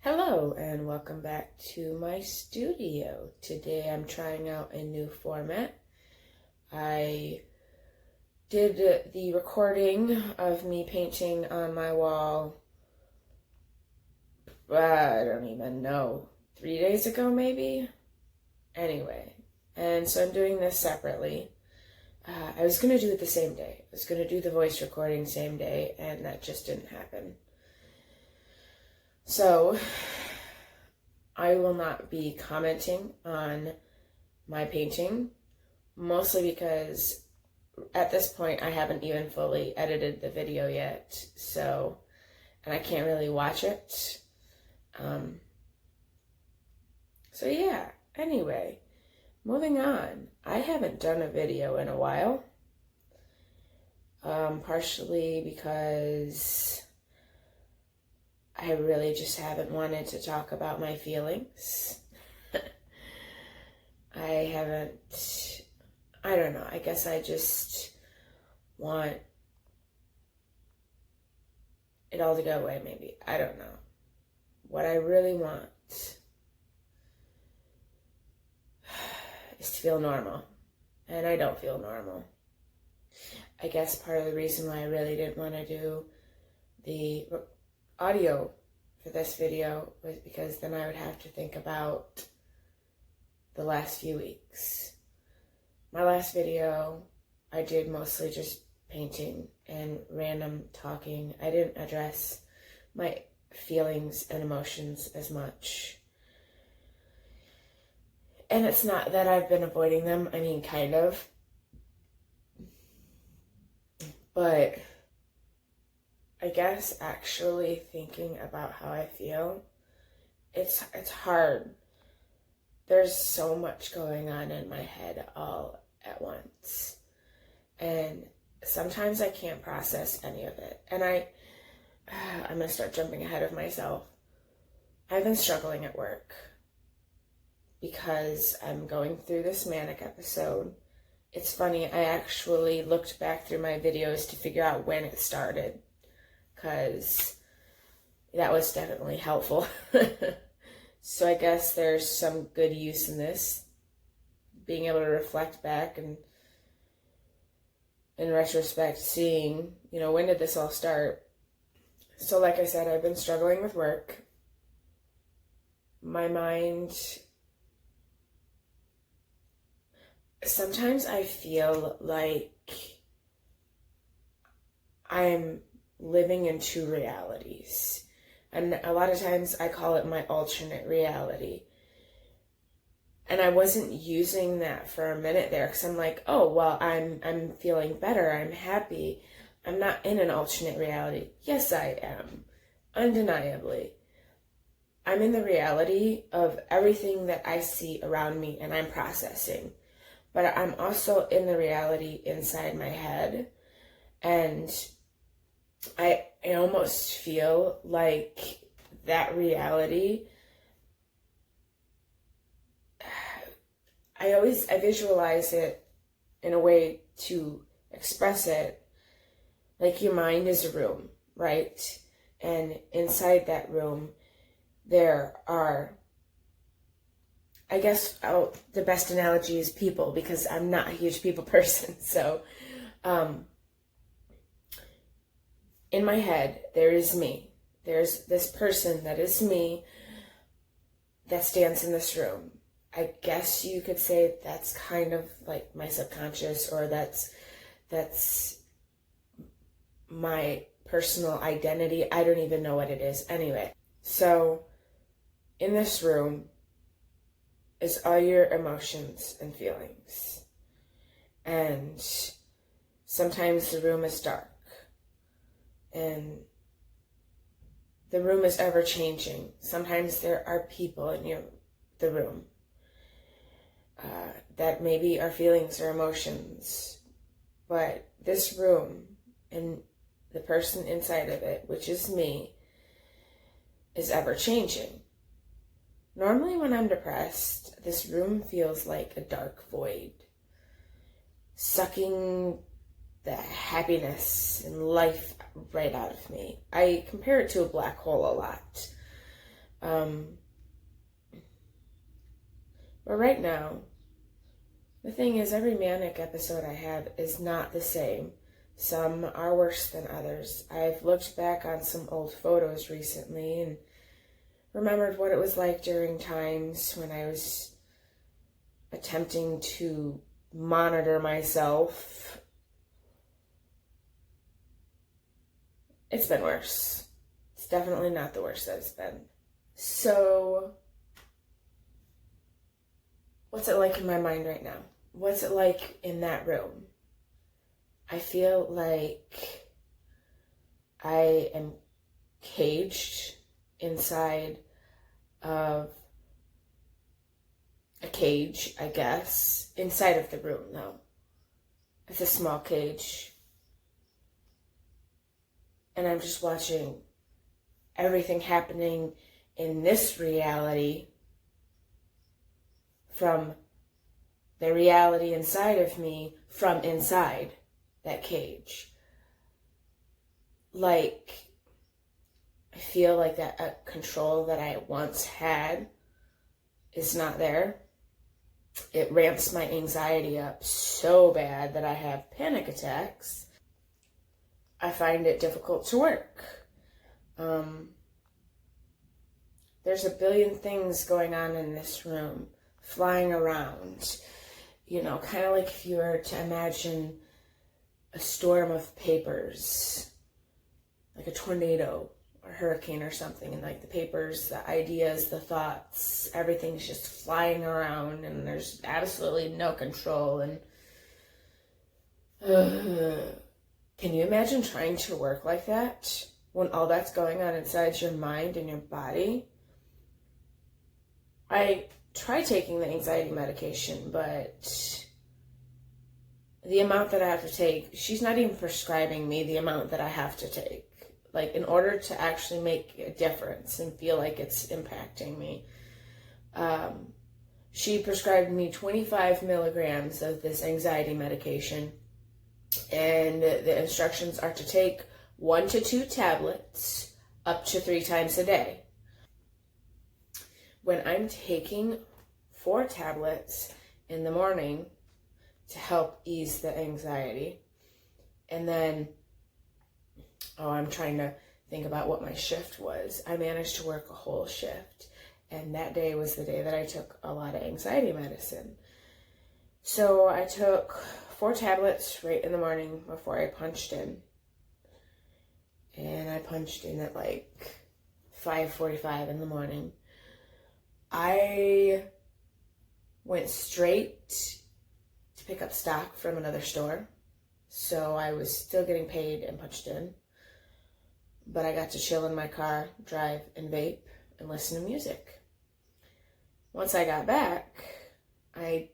Hello and welcome back to my studio. Today I'm trying out a new format. I did the recording of me painting on my wall, I don't even know, 3 days ago maybe? Anyway, and so I'm doing this separately. I was going to do it the same day. I was going to do the voice recording same day, and that just didn't happen. So I will not be commenting on my painting, mostly because at this point I haven't even fully edited the video yet, and I can't really watch it. So yeah, anyway, moving on. I haven't done a video in a while, partially because I really just haven't wanted to talk about my feelings. I don't know, I guess I just want it all to go away, maybe. I don't know. What I really want is to feel normal, and I don't feel normal. I guess part of the reason why I really didn't want to do the audio for this video was because then I would have to think about the last few weeks. My last video, I did mostly just painting and random talking. I didn't address my feelings and emotions as much. And it's not that I've been avoiding them, I mean, kind of. But I guess actually thinking about how I feel, it's hard. There's so much going on in my head all at once. And sometimes I can't process any of it. And I'm going to start jumping ahead of myself. I've been struggling at work because I'm going through this Manic episode. It's funny, I actually looked back through my videos to figure out when it started, because that was definitely helpful. So I guess there's some good use in this, being able to reflect back and in retrospect seeing, when did this all start? So like I said, I've been struggling with work. My mind, sometimes I feel like I'm living in two realities. And a lot of times I call it my alternate reality. And I wasn't using that for a minute there because I'm like, oh, well, I'm feeling better. I'm happy. I'm not in an alternate reality. Yes, I am. Undeniably. I'm in the reality of everything that I see around me and I'm processing. But I'm also in the reality inside my head. And I almost feel like that reality, I visualize it in a way to express it like your mind is a room, right? And inside that room, there are, I guess the best analogy is people, because I'm not a huge people person. So, in my head, there is me. There's this person that is me that stands in this room. I guess you could say that's kind of like my subconscious, or that's my personal identity. I don't even know what it is. Anyway, so in this room is all your emotions and feelings. And sometimes the room is dark. And the room is ever changing. Sometimes there are people in the room that maybe are feelings or emotions. But this room and the person inside of it, which is me, is ever changing. Normally when I'm depressed, this room feels like a dark void, sucking the happiness and life right out of me. I compare it to a black hole a lot. But right now, the thing is, every manic episode I have is not the same. Some are worse than others. I've looked back on some old photos recently and remembered what it was like during times when I was attempting to monitor myself. It's been worse. It's definitely not the worst that it's been. So, what's it like in my mind right now? What's it like in that room? I feel like I am caged inside of a cage, I guess. Inside of the room, though. It's a small cage. And I'm just watching everything happening in this reality from the reality inside of me from inside that cage. Like, I feel like that control that I once had is not there. It ramps my anxiety up so bad that I have panic attacks. I find it difficult to work. There's a billion things going on in this room, flying around. You know, kind of like if you were to imagine a storm of papers, like a tornado or hurricane or something, and like the papers, the ideas, the thoughts, everything's just flying around and there's absolutely no control. And can you imagine trying to work like that when all that's going on inside your mind and your body? I try taking the anxiety medication, but the amount that I have to take, she's not even prescribing me the amount that I have to take. Like, in order to actually make a difference and feel like it's impacting me. She prescribed me 25 milligrams of this anxiety medication. And the instructions are to take 1 to 2 tablets up to 3 times a day. When I'm taking 4 tablets in the morning to help ease the anxiety, and then, I'm trying to think about what my shift was. I managed to work a whole shift, and that day was the day that I took a lot of anxiety medicine. So I took 4 tablets right in the morning before I punched in. And I punched in at like 5:45 in the morning. I went straight to pick up stock from another store. So I was still getting paid and punched in. But I got to chill in my car, drive, and vape, and listen to music. Once I got back, I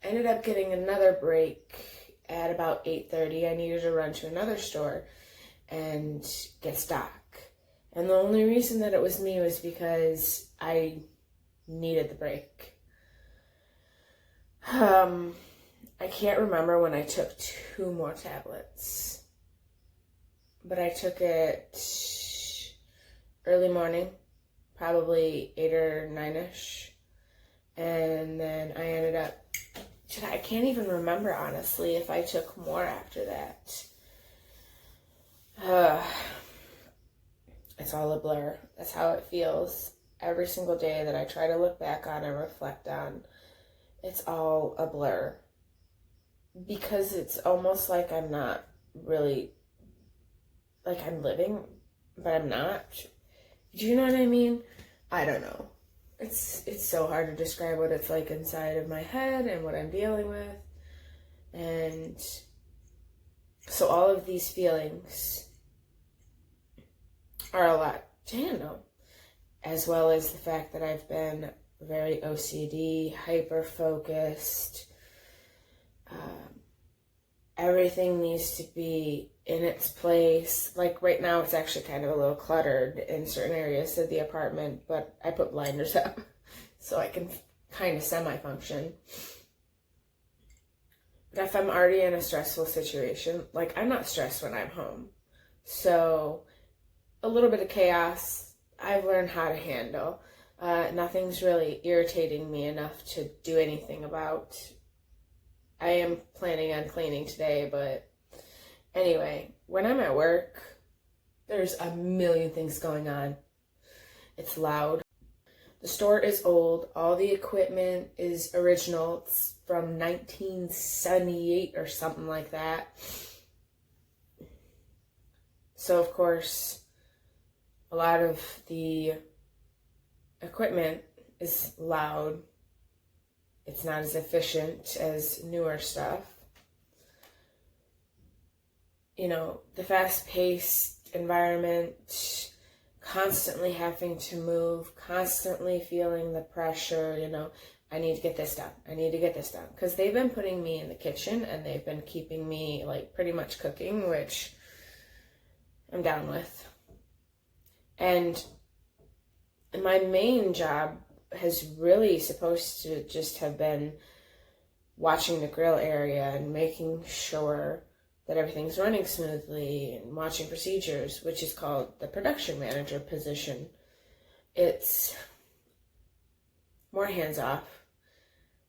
ended up getting another break at about 8:30. I needed to run to another store and get stock. And the only reason that it was me was because I needed the break. I can't remember when I took 2 more tablets, but I took it early morning, probably 8 or 9ish, and then I ended up, I can't even remember honestly if I took more after that. It's all a blur. That's how it feels every single day that I try to look back on and reflect on. It's all a blur, because it's almost like I'm not really, like I'm living, but I'm not. Do you know what I mean? I don't know. It's so hard to describe what it's like inside of my head and what I'm dealing with. And so all of these feelings are a lot to handle, as well as the fact that I've been very OCD, hyper-focused. Everything needs to be in its place. Like right now, it's actually kind of a little cluttered in certain areas of the apartment, but I put blinders up so I can kind of semi-function. But if I'm already in a stressful situation, like I'm not stressed when I'm home. So a little bit of chaos, I've learned how to handle. Nothing's really irritating me enough to do anything about. I am planning on cleaning today, but anyway, when I'm at work, there's a million things going on. It's loud. The store is old. All the equipment is original. It's from 1978 or something like that. So, of course, a lot of the equipment is loud. It's not as efficient as newer stuff. You know, the fast-paced environment, constantly having to move, constantly feeling the pressure, you know, I need to get this done. I need to get this done. Because they've been putting me in the kitchen and they've been keeping me, like, pretty much cooking, which I'm down with. And my main job has really supposed to just have been watching the grill area and making sure that everything's running smoothly and watching procedures, which is called the production manager position. It's more hands-off,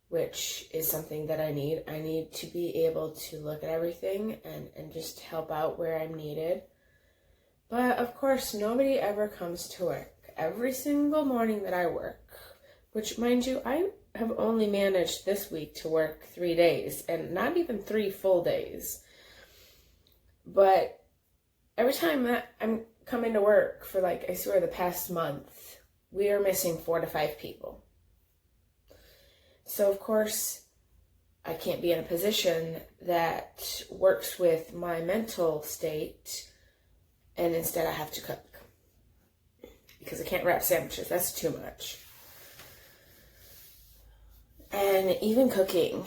which is something that I need. I need to be able to look at everything and just help out where I'm needed. But of course, nobody ever comes to work. Every single morning that I work, which, mind you, I have only managed this week to work 3 days, and not even 3 full days. But every time that I'm coming to work for, like, I swear the past month, we are missing 4 to 5 people. So, of course, I can't be in a position that works with my mental state, and instead I have to cook. Because I can't wrap sandwiches. That's too much. And even cooking,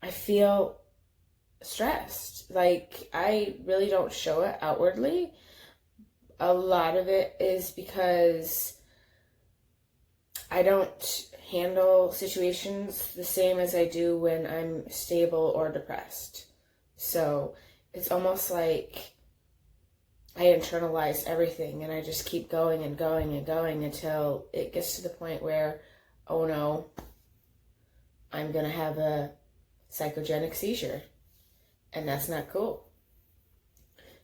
I feel stressed. Like, I really don't show it outwardly. A lot of it is because I don't handle situations the same as I do when I'm stable or depressed. So it's almost like I internalize everything and I just keep going and going and going until it gets to the point where, oh no, I'm going to have a psychogenic seizure. And that's not cool.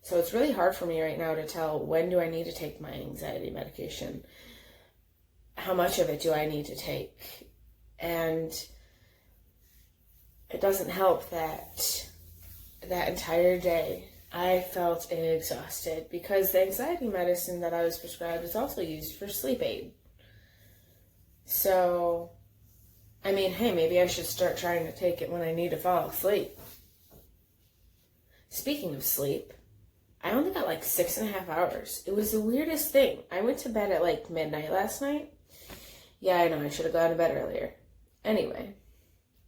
So it's really hard for me right now to tell, when do I need to take my anxiety medication? How much of it do I need to take? And it doesn't help that that entire day I felt exhausted, because the anxiety medicine that I was prescribed is also used for sleep aid. So, I mean, hey, maybe I should start trying to take it when I need to fall asleep. Speaking of sleep, I only got like 6.5 hours. It was the weirdest thing. I went to bed at like midnight last night. Yeah, I know, I should have gone to bed earlier. Anyway,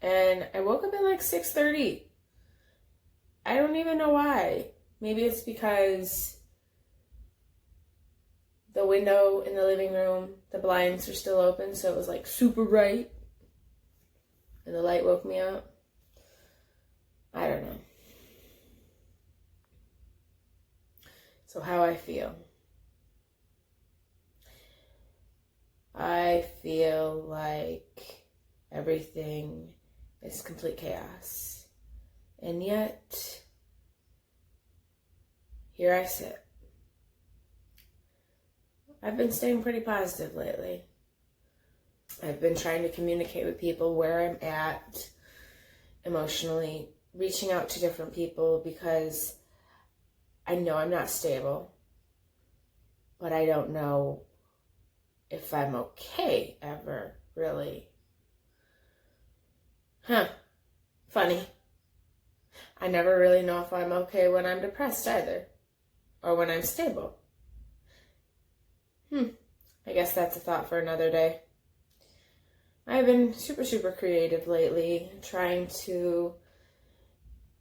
and I woke up at like 6:30. I don't even know why. Maybe it's because the window in the living room, the blinds were still open, so it was like super bright. And the light woke me up. I don't know. So how I feel. I feel like everything is complete chaos. And yet, here I sit. I've been staying pretty positive lately. I've been trying to communicate with people where I'm at emotionally, reaching out to different people, because I know I'm not stable, but I don't know if I'm okay ever, really. Funny. I never really know if I'm okay when I'm depressed either, or when I'm stable. I guess that's a thought for another day. I've been super creative lately, trying to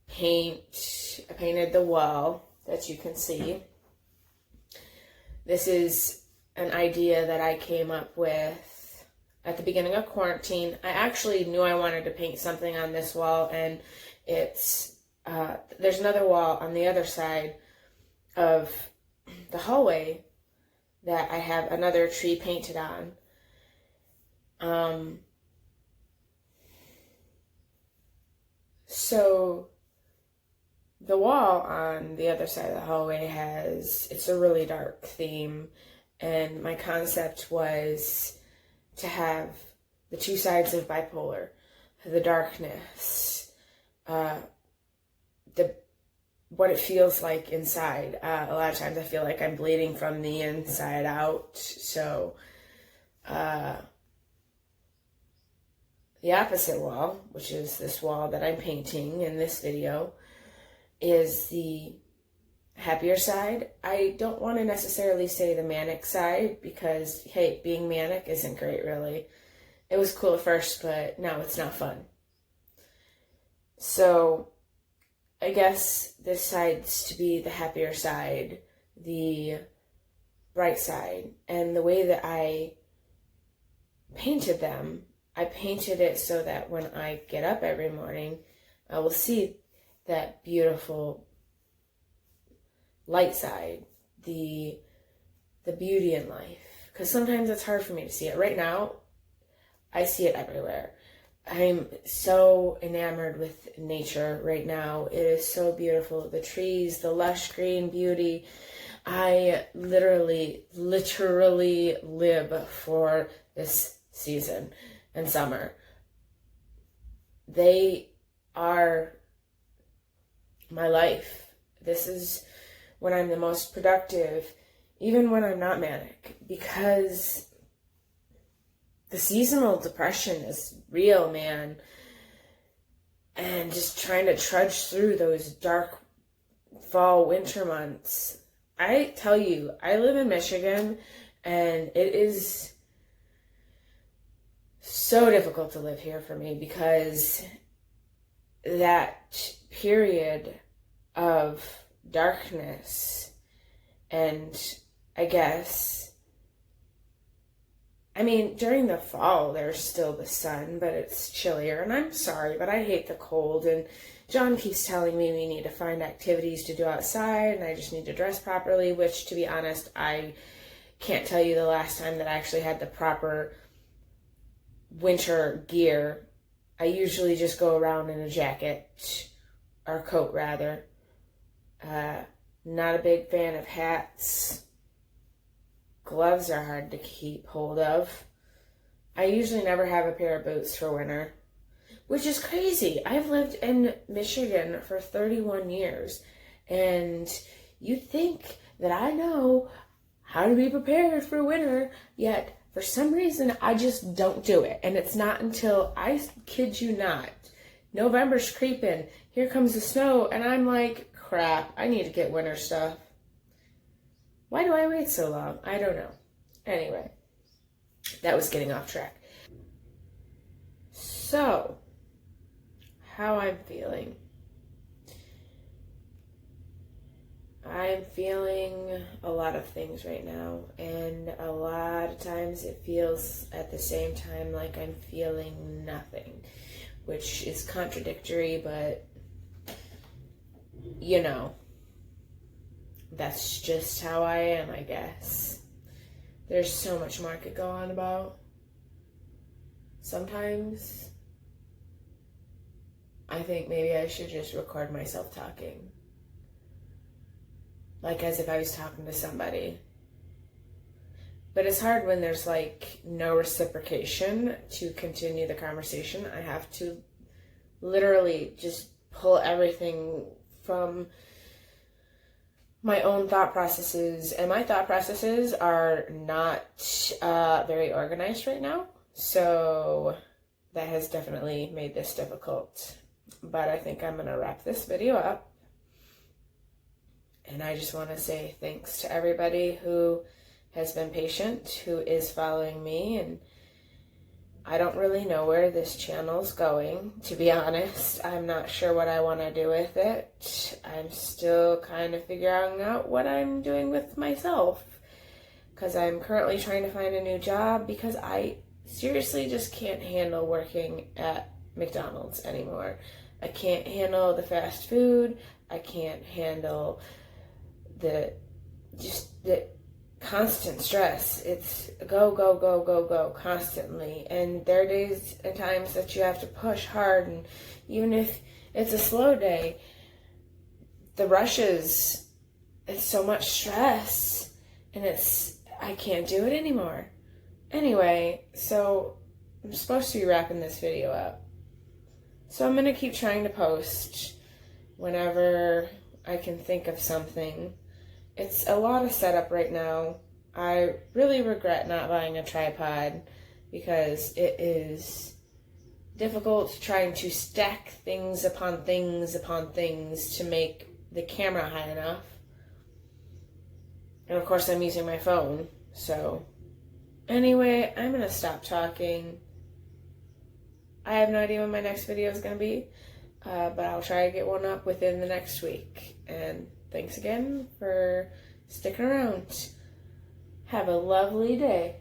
paint. I painted the wall that you can see. This is an idea that I came up with at the beginning of quarantine. I actually knew I wanted to paint something on this wall, and it's there's another wall on the other side of the hallway that I have another tree painted on. So the wall on the other side of the hallway it's a really dark theme, and my concept was to have the two sides of bipolar, the darkness, what it feels like inside. A lot of times I feel like I'm bleeding from the inside out. So the opposite wall, which is this wall that I'm painting in this video, is the happier side. I don't want to necessarily say the manic side because, hey, being manic isn't great, really. It was cool at first, but now it's not fun. So I guess this side's to be the happier side, the bright side. And the way that I painted them, I painted it so that when I get up every morning, I will see that beautiful light side, the beauty in life. Because sometimes it's hard for me to see it. Right now, I see it everywhere. I'm so enamored with nature right now. It is so beautiful. The trees, the lush green beauty. I literally live for this season and summer. They are my life. This is when I'm the most productive, even when I'm not manic, because the seasonal depression is real, man. And just trying to trudge through those dark fall, winter months. I tell you, I live in Michigan, and it is so difficult to live here for me because that period of darkness, and I guess, I mean, during the fall, there's still the sun, but it's chillier, and I'm sorry, but I hate the cold, and John keeps telling me we need to find activities to do outside, and I just need to dress properly, which, to be honest, I can't tell you the last time that I actually had the proper winter gear. I usually just go around in a jacket, or coat, rather. Not a big fan of hats. Gloves are hard to keep hold of. I usually never have a pair of boots for winter, which is crazy. I've lived in Michigan for 31 years, and you'd think that I know how to be prepared for winter, yet for some reason I just don't do it. And it's not until, I kid you not, November's creeping, here comes the snow, and I'm like, crap, I need to get winter stuff. Why do I wait so long? I don't know. Anyway, that was getting off track. So, how I'm feeling. I'm feeling a lot of things right now, and a lot of times it feels at the same time like I'm feeling nothing, which is contradictory, but you know, that's just how I am, I guess. There's so much more I could go on about. Sometimes I think maybe I should just record myself talking. Like as if I was talking to somebody. But it's hard when there's like no reciprocation to continue the conversation. I have to literally just pull everything from my own thought processes, and my thought processes are not very organized right now, so that has definitely made this difficult. But I think I'm gonna wrap this video up, and I just want to say thanks to everybody who has been patient, who is following me, and I don't really know where this channel's going, to be honest. I'm not sure what I want to do with it. I'm still kind of figuring out what I'm doing with myself, because I'm currently trying to find a new job because I seriously just can't handle working at McDonald's anymore. I can't handle the fast food. I can't handle the constant stress. It's go, go, go, go, go constantly. And there are days and times that you have to push hard. And even if it's a slow day, the rushes, it's so much stress. And I can't do it anymore. Anyway, so I'm supposed to be wrapping this video up. So I'm going to keep trying to post whenever I can think of something. It's a lot of setup right now. I really regret not buying a tripod because it is difficult trying to stack things upon things upon things to make the camera high enough. And of course I'm using my phone, so anyway, I'm going to stop talking. I have no idea when my next video is going to be, but I'll try to get one up within the next week. And thanks again for sticking around. Have a lovely day.